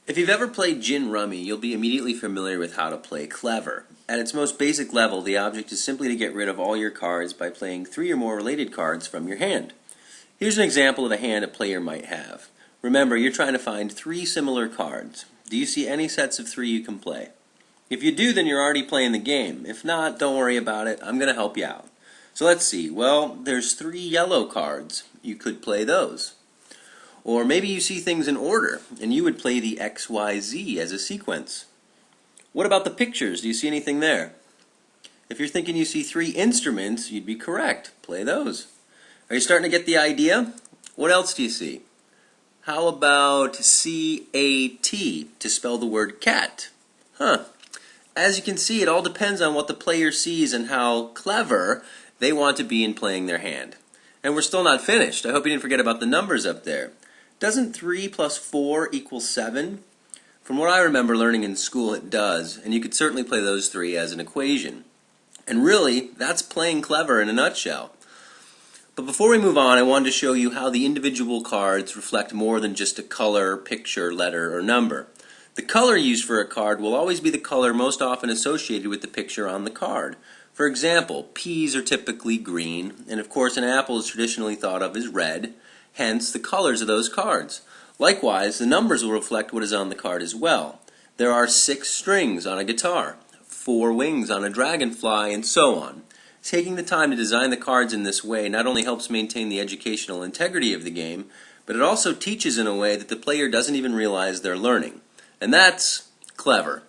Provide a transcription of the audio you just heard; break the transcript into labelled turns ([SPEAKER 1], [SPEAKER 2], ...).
[SPEAKER 1] If you've ever played gin rummy, you'll be immediately familiar with how to play clever. At its most basic level, the object is simply to get rid of all your cards by playing 3 or more related cards from your hand. Here's an example of a hand a player might have. Remember, you're trying to find 3 similar cards. Do you see any sets of 3 you can play? If you do, then you're already playing the game. If not, don't worry about it. I'm going to help you out. So let's see. Well, there's 3 yellow cards. You could play those. Or maybe you see things in order, and you would play the X, Y, Z as a sequence. What about the pictures? Do you see anything there? If you're thinking you see 3 instruments, you'd be correct. Play those. Are you starting to get the idea? What else do you see? How about C-A-T to spell the word cat? As you can see, it all depends on what the player sees and how clever they want to be in playing their hand. And we're still not finished. I hope you didn't forget about the numbers up there. Doesn't 3 plus 4 equal 7? From what I remember learning in school, it does, and you could certainly play those 3 as an equation. And really, that's playing clever in a nutshell. But before we move on, I wanted to show you how the individual cards reflect more than just a color, picture, letter, or number. The color used for a card will always be the color most often associated with the picture on the card. For example, peas are typically green, and of course an apple is traditionally thought of as red, hence the colors of those cards. Likewise, the numbers will reflect what is on the card as well. There are 6 strings on a guitar, 4 wings on a dragonfly, and so on. Taking the time to design the cards in this way not only helps maintain the educational integrity of the game, but it also teaches in a way that the player doesn't even realize they're learning. And that's clever.